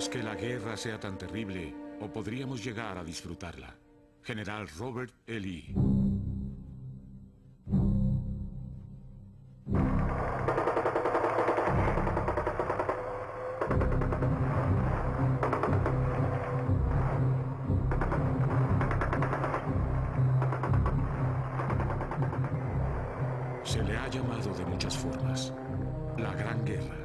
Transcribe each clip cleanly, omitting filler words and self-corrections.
Hacemos que la guerra sea tan terrible, o podríamos llegar a disfrutarla. General Robert E. Lee. Se le ha llamado de muchas formas. La Gran Guerra.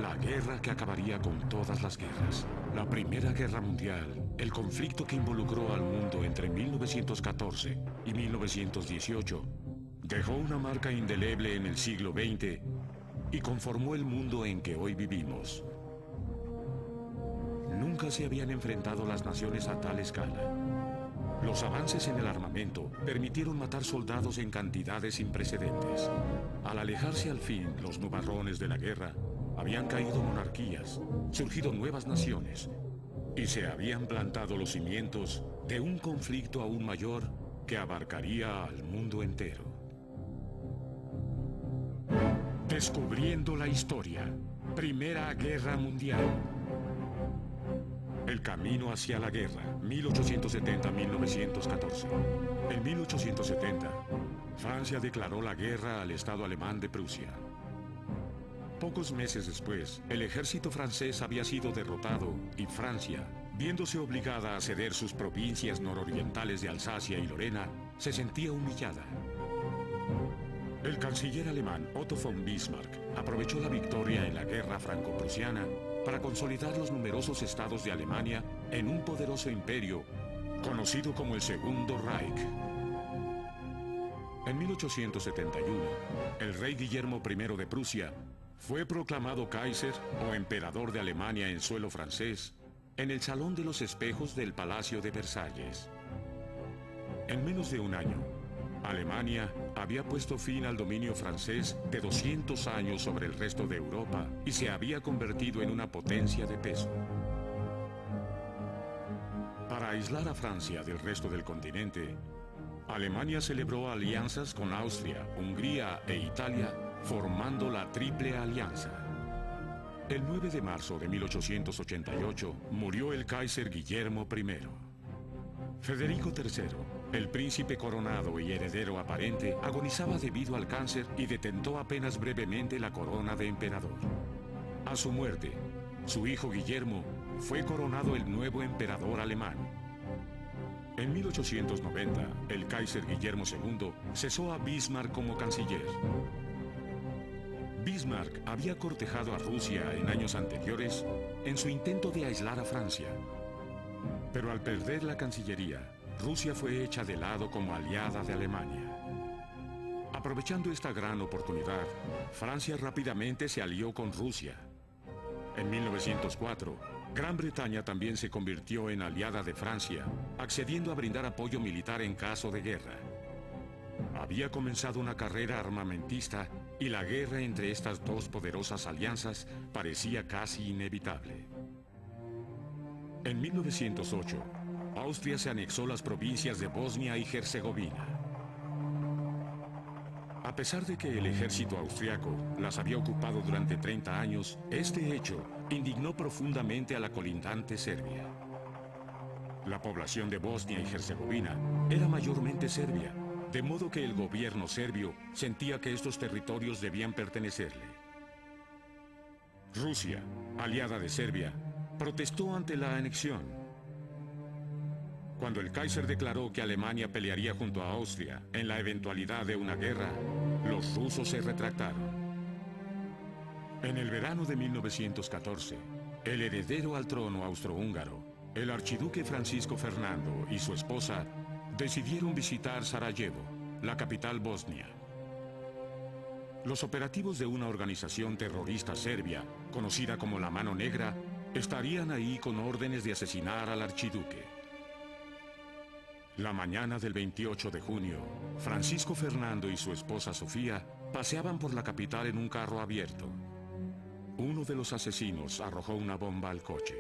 La guerra que acabaría con todas las guerras. La Primera Guerra Mundial, el conflicto que involucró al mundo entre 1914 y 1918, dejó una marca indeleble en el siglo XX y conformó el mundo en que hoy vivimos. Nunca se habían enfrentado las naciones a tal escala. Los avances en el armamento permitieron matar soldados en cantidades sin precedentes. Al alejarse al fin los nubarrones de la guerra, habían caído monarquías, surgido nuevas naciones, y se habían plantado los cimientos de un conflicto aún mayor que abarcaría al mundo entero. Descubriendo la historia. Primera Guerra Mundial. El camino hacia la guerra, 1870-1914. En 1870, Francia declaró la guerra al Estado alemán de Prusia. Pocos meses después, el ejército francés había sido derrotado y Francia, viéndose obligada a ceder sus provincias nororientales de Alsacia y Lorena, se sentía humillada. El canciller alemán Otto von Bismarck aprovechó la victoria en la guerra franco-prusiana para consolidar los numerosos estados de Alemania en un poderoso imperio conocido como el Segundo Reich. En 1871, el rey Guillermo I de Prusia fue proclamado Kaiser o emperador de Alemania en suelo francés en el Salón de los Espejos del Palacio de Versalles. En menos de un año, Alemania había puesto fin al dominio francés de 200 años sobre el resto de Europa y se había convertido en una potencia de peso. Para aislar a Francia del resto del continente, Alemania celebró alianzas con Austria, Hungría e Italia, formando la Triple Alianza. El 9 de marzo de 1888 murió el Kaiser Guillermo I. Federico III, el príncipe coronado y heredero aparente, agonizaba debido al cáncer y detentó apenas brevemente la corona de emperador. A su muerte, su hijo Guillermo fue coronado el nuevo emperador alemán. En 1890, el Kaiser Guillermo II cesó a Bismarck como canciller. Bismarck había cortejado a Rusia en años anteriores en su intento de aislar a Francia. Pero al perder la Cancillería, Rusia fue hecha de lado como aliada de Alemania. Aprovechando esta gran oportunidad, Francia rápidamente se alió con Rusia. En 1904, Gran Bretaña también se convirtió en aliada de Francia, accediendo a brindar apoyo militar en caso de guerra. Había comenzado una carrera armamentista y la guerra entre estas dos poderosas alianzas parecía casi inevitable. En 1908, Austria se anexó las provincias de Bosnia y Herzegovina. A pesar de que el ejército austriaco las había ocupado durante 30 años, este hecho indignó profundamente a la colindante Serbia. La población de Bosnia y Herzegovina era mayormente serbia, de modo que el gobierno serbio sentía que estos territorios debían pertenecerle. Rusia, aliada de Serbia, protestó ante la anexión. Cuando el Kaiser declaró que Alemania pelearía junto a Austria en la eventualidad de una guerra, los rusos se retractaron. En el verano de 1914, el heredero al trono austrohúngaro, el archiduque Francisco Fernando y su esposa decidieron visitar Sarajevo, la capital bosnia. Los operativos de una organización terrorista serbia, conocida como la Mano Negra, estarían ahí con órdenes de asesinar al archiduque. La mañana del 28 de junio, Francisco Fernando y su esposa Sofía paseaban por la capital en un carro abierto. Uno de los asesinos arrojó una bomba al coche.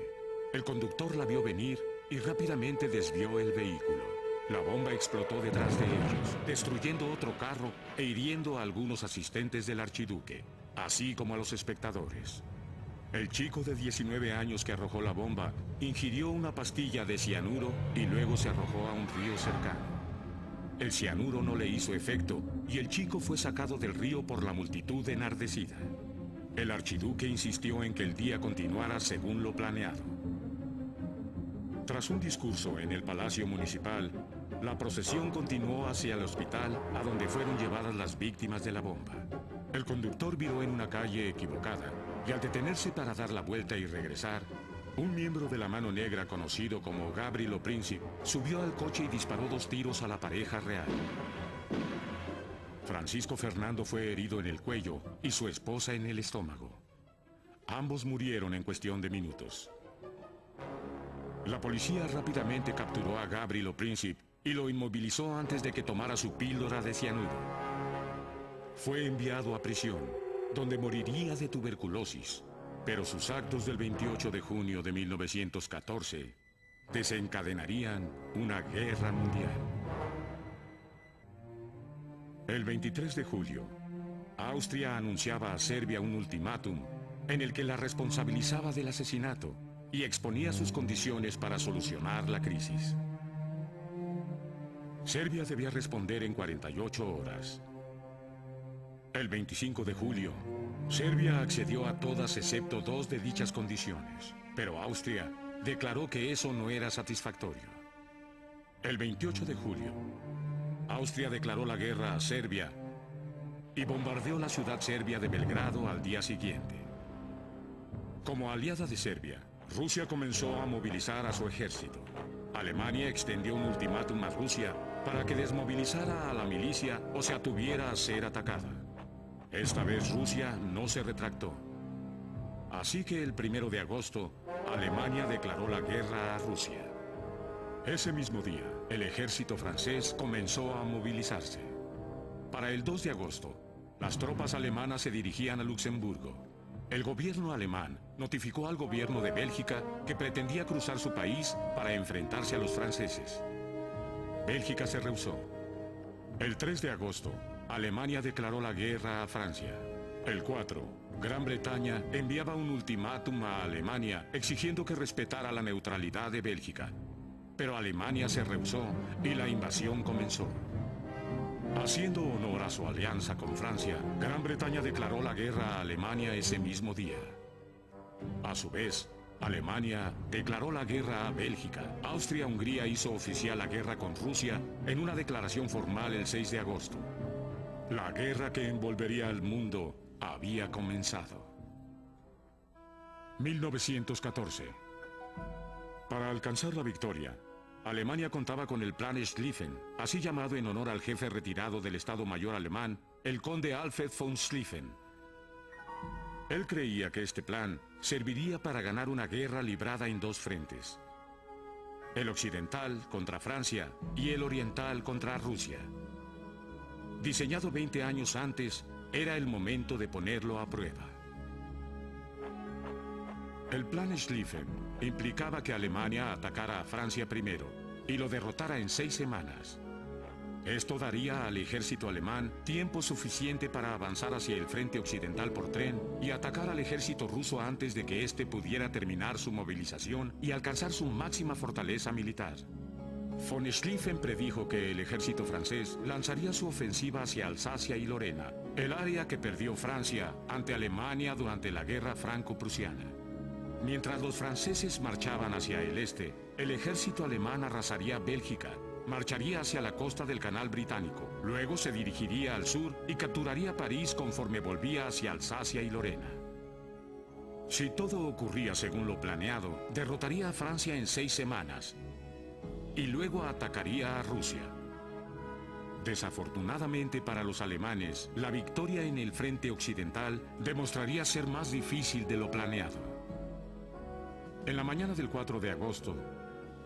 El conductor la vio venir y rápidamente desvió el vehículo. La bomba explotó detrás de ellos, destruyendo otro carro e hiriendo a algunos asistentes del archiduque, así como a los espectadores. El chico de 19 años que arrojó la bomba ingirió una pastilla de cianuro y luego se arrojó a un río cercano. El cianuro no le hizo efecto y el chico fue sacado del río por la multitud enardecida. El archiduque insistió en que el día continuara según lo planeado. Tras un discurso en el Palacio Municipal, la procesión continuó hacia el hospital a donde fueron llevadas las víctimas de la bomba. El conductor viró en una calle equivocada y al detenerse para dar la vuelta y regresar, un miembro de la Mano Negra conocido como Gabrielo Princip subió al coche y disparó 2 tiros a la pareja real. Francisco Fernando fue herido en el cuello y su esposa en el estómago. Ambos murieron en cuestión de minutos. La policía rápidamente capturó a Gabrielo Princip y lo inmovilizó antes de que tomara su píldora de cianuro. Fue enviado a prisión, donde moriría de tuberculosis, pero sus actos del 28 de junio de 1914 desencadenarían una guerra mundial. El 23 de julio, Austria anunciaba a Serbia un ultimátum en el que la responsabilizaba del asesinato y exponía sus condiciones para solucionar la crisis. Serbia debía responder en 48 horas. El 25 de julio, Serbia accedió a todas excepto 2 de dichas condiciones, pero Austria declaró que eso no era satisfactorio. El 28 de julio, Austria declaró la guerra a Serbia y bombardeó la ciudad serbia de Belgrado al día siguiente. Como aliada de Serbia, Rusia comenzó a movilizar a su ejército. Alemania extendió un ultimátum a Rusia para que desmovilizara a la milicia o se atuviera a ser atacada. Esta vez Rusia no se retractó. Así que el 1 de agosto, Alemania declaró la guerra a Rusia. Ese mismo día, el ejército francés comenzó a movilizarse. Para el 2 de agosto, las tropas alemanas se dirigían a Luxemburgo. El gobierno alemán notificó al gobierno de Bélgica que pretendía cruzar su país para enfrentarse a los franceses. Bélgica se rehusó. El 3 de agosto, Alemania declaró la guerra a Francia. El 4, Gran Bretaña enviaba un ultimátum a Alemania exigiendo que respetara la neutralidad de Bélgica. Pero Alemania se rehusó y la invasión comenzó. Haciendo honor a su alianza con Francia, Gran Bretaña declaró la guerra a Alemania ese mismo día. A su vez, Alemania declaró la guerra a Bélgica. Austria-Hungría hizo oficial la guerra con Rusia en una declaración formal el 6 de agosto. La guerra que envolvería al mundo había comenzado. 1914. Para alcanzar la victoria, Alemania contaba con el Plan Schlieffen, así llamado en honor al jefe retirado del Estado Mayor alemán, el conde Alfred von Schlieffen. Él creía que este plan serviría para ganar una guerra librada en 2 frentes: el occidental contra Francia y el oriental contra Rusia. Diseñado 20 años antes, era el momento de ponerlo a prueba. El plan Schlieffen implicaba que Alemania atacara a Francia primero y lo derrotara en 6 semanas. Esto daría al ejército alemán tiempo suficiente para avanzar hacia el frente occidental por tren y atacar al ejército ruso antes de que éste pudiera terminar su movilización y alcanzar su máxima fortaleza militar. Von Schlieffen predijo que el ejército francés lanzaría su ofensiva hacia Alsacia y Lorena, el área que perdió Francia ante Alemania durante la guerra franco-prusiana. Mientras los franceses marchaban hacia el este, el ejército alemán arrasaría Bélgica, marcharía hacia la costa del Canal Británico, luego se dirigiría al sur y capturaría París conforme volvía hacia Alsacia y Lorena. Si todo ocurría según lo planeado, derrotaría a Francia en 6 semanas y luego atacaría a Rusia. Desafortunadamente para los alemanes, la victoria en el frente occidental demostraría ser más difícil de lo planeado. En la mañana del 4 de agosto,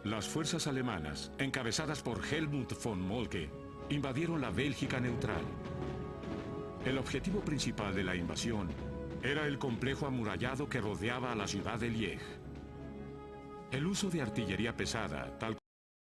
las fuerzas alemanas, encabezadas por Helmut von Moltke, invadieron la Bélgica neutral. El objetivo principal de la invasión era el complejo amurallado que rodeaba a la ciudad de Liege. El uso de artillería pesada, tal